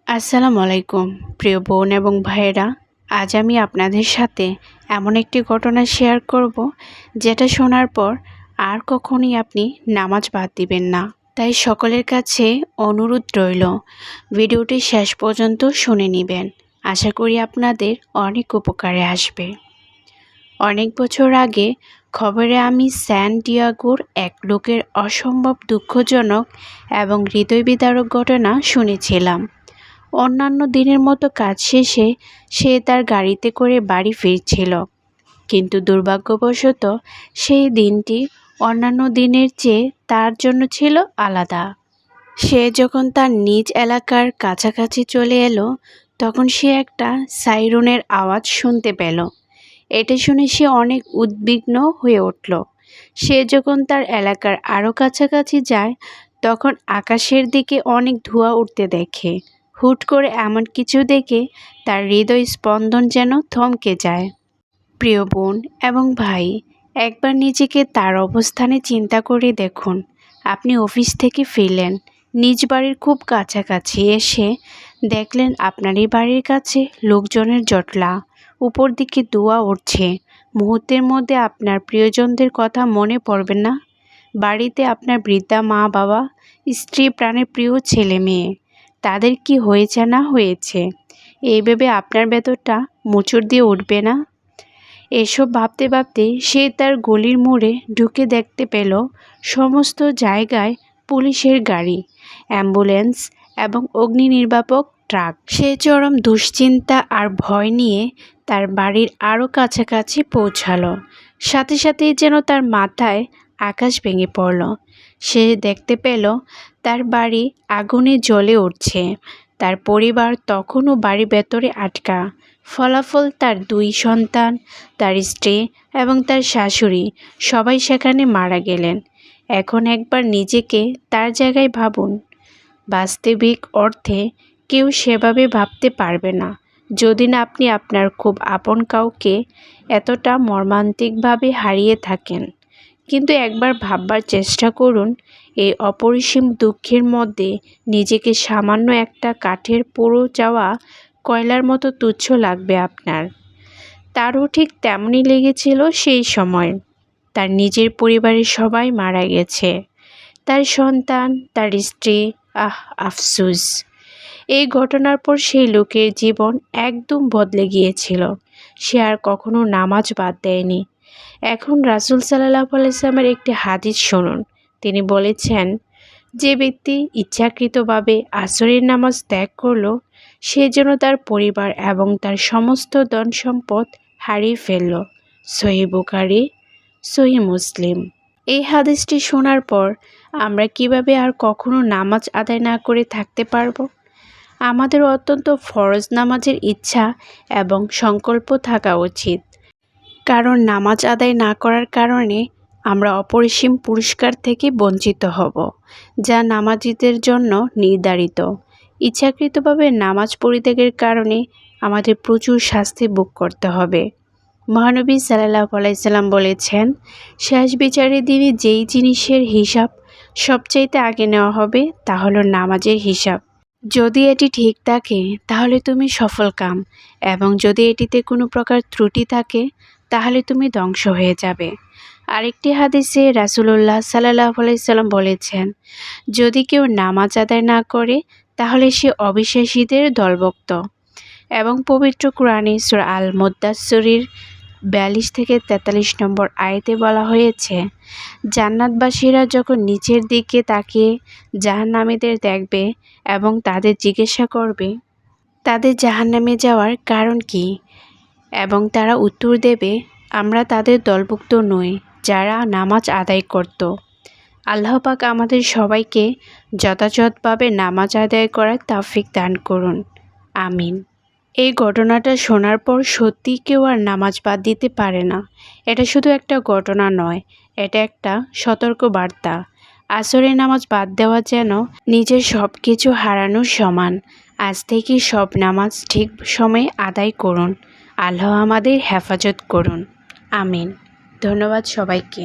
আসসালামু আলাইকুম প্রিয় বোন এবং ভাইয়েরা। আজ আমি আপনাদের সাথে এমন একটি ঘটনা শেয়ার করব যেটা শোনার পর আর কখনোই আপনি নামাজ বাদ দিবেন না। তাই সকলের কাছে অনুরোধ রইল, ভিডিওটি শেষ পর্যন্ত শুনে নেবেন। আশা করি আপনাদের অনেক উপকারে আসবে। অনেক বছর আগে খবরে আমি স্যান ডিয়েগোর এক লোকের অসম্ভব দুঃখজনক এবং হৃদয়বিদারক ঘটনা শুনেছিলাম। অন্যান্য দিনের মতো কাজ শেষে সে তার গাড়িতে করে বাড়ি ফিরছিল, কিন্তু দুর্ভাগ্যবশত সেই দিনটি অন্যান্য দিনের চেয়ে তার জন্য ছিল আলাদা। সে যখন তার নিজ এলাকার কাছাকাছি চলে এলো, তখন সে একটা সাইরেনের আওয়াজ শুনতে পেল। এটা শুনে সে অনেক উদ্বিগ্ন হয়ে উঠল। সে যখন তার এলাকার আরও কাছাকাছি যায়, তখন আকাশের দিকে অনেক ধোঁয়া উঠতে দেখে। হুট করে এমন কিছু দেখে তার হৃদয় স্পন্দন যেন থমকে যায়। প্রিয় বোন এবং ভাই, একবার নিজেকে তার অবস্থানে চিন্তা করে দেখুন। আপনি অফিস থেকে ফিরলেন, নিজ বাড়ির খুব কাছাকাছি এসে দেখলেন আপনারই বাড়ির কাছে লোকজনের জটলা, উপর দিকে ধোঁয়া উঠছে। মুহূর্তের মধ্যে আপনার প্রিয়জনদের কথা মনে পড়বে না? বাড়িতে আপনার বৃদ্ধা মা বাবা, স্ত্রী, প্রাণের প্রিয় ছেলে মেয়ে, তাদের কি হয়েছে না হয়েছে, এই ভেবে আপনার ভেতরটা মোচড় দিয়ে উঠবে না? এসব ভাবতে ভাবতে সে তার গলির মোড়ে ঢুকে দেখতে পেল সমস্ত জায়গায় পুলিশের গাড়ি, অ্যাম্বুলেন্স এবং অগ্নি নির্বাপক ট্রাক। সে চরম দুশ্চিন্তা আর ভয় নিয়ে তার বাড়ির আরও কাছাকাছি পৌঁছালো। সাথে সাথেই যেন তার মাথায় আকাশ ভেঙে পড়ল। সে দেখতে পেল তার বাড়ি আগুনে জ্বলে উঠছে। তার পরিবার তখনও বাড়ির ভেতরে আটকা। ফলাফল, তার 2 সন্তান, তার স্ত্রী এবং তার শাশুড়ি সবাই সেখানে মারা গেলেন। এখন একবার নিজেকে তার জায়গায় ভাবুন। বাস্তবিক অর্থে কেউ সেভাবে ভাবতে পারবে না, যদি না আপনি আপনার খুব আপন কাউকে এতটা মর্মান্তিকভাবে হারিয়ে থাকেন। কিন্তু একবার ভাববার চেষ্টা করুন, এই অপরিসীম দুঃখের মধ্যে নিজেকে সামান্য একটা কাঠের পুড়ে যাওয়া কয়লার মতো তুচ্ছ লাগবে আপনার। তারও ঠিক তেমনই লেগেছিল সেই সময়। তার নিজের পরিবারের সবাই মারা গেছে, তার সন্তান, তার স্ত্রী। আফসোস! এই ঘটনার পর সেই লোকের জীবন একদম বদলে গিয়েছিল। সে আর কখনো নামাজ বাদ দেয়নি। এখন রাসূল সাল্লাল্লাহু আলাইহি ওয়াসাল্লামের একটি হাদিস শুনুন। তিনি বলেছেন, যে ব্যক্তি ইচ্ছাকৃতভাবে আসরের নামাজ ত্যাগ করল, সে যেন তার পরিবার এবং তার সমস্ত ধন সম্পদ হারিয়ে ফেলল। সহিহ বুখারী, সহিহ মুসলিম। এই হাদিসটি শোনার পর আমরা কিভাবে আর কখনো নামাজ আদায় না করে থাকতে পারবো? আমাদের অত্যন্ত ফরজ নামাজের ইচ্ছা এবং সংকল্প থাকা উচিত, কারণ নামাজ আদায় না করার কারণে আমরা অপরিসীম পুরস্কার থেকে বঞ্চিত হব, যা নামাজীদের জন্য নির্ধারিত। ইচ্ছাকৃতভাবে নামাজ পরিত্যাগের কারণে আমাদের প্রচুর শাস্তি ভোগ করতে হবে। মহানবী সাল্লাল্লাহু আলাইহি সাল্লাম বলেছেন, শেষ বিচারের দিনে যেই জিনিসের হিসাব সবচাইতে আগে নেওয়া হবে তা হলো নামাজের হিসাব। যদি এটি ঠিক থাকে তাহলে তুমি সফলকাম, এবং যদি এটিতে কোনো প্রকার ত্রুটি থাকে তাহলে তুমি ধ্বংস হয়ে যাবে। আরেকটি হাদিসে রাসূলুল্লাহ সাল্লাল্লাহু আলাইহি সাল্লাম বলেছেন, যদি কেউ নামাজ আদায় না করে তাহলে সে অবিশ্বাসীদের দলভুক্ত। এবং পবিত্র কোরআনে সূরা আল মুদ্দাসসিরের 42 থেকে 43 নম্বর আয়াতে বলা হয়েছে, জান্নাতবাসীরা যখন নিচের দিকে তাকিয়ে জাহান্নামীদের দেখবে এবং তাদের জিজ্ঞাসা করবে, তাদের জাহান্নামে যাওয়ার কারণ কি? এবং তারা উত্তর দেবে, আমরা তাদের দলভুক্ত নই যারা নামাজ আদায় করত। আল্লাহ পাক আমাদের সবাইকে যথাযথভাবে নামাজ আদায় করার তৌফিক দান করুন। আমিন। এই ঘটনাটা শোনার পর সত্যি কেউ আর নামাজ বাদ দিতে পারে না। এটা শুধু একটা ঘটনা নয়, এটা একটা সতর্ক বার্তা। আসরের নামাজ বাদ দেওয়া যেন নিজের সব কিছু হারানোর সমান। আজ থেকে সব নামাজ ঠিক সময়ে আদায় করুন। আল্লাহ আমাদের হেফাজত করুন। আমিন। ধন্যবাদ সবাইকে।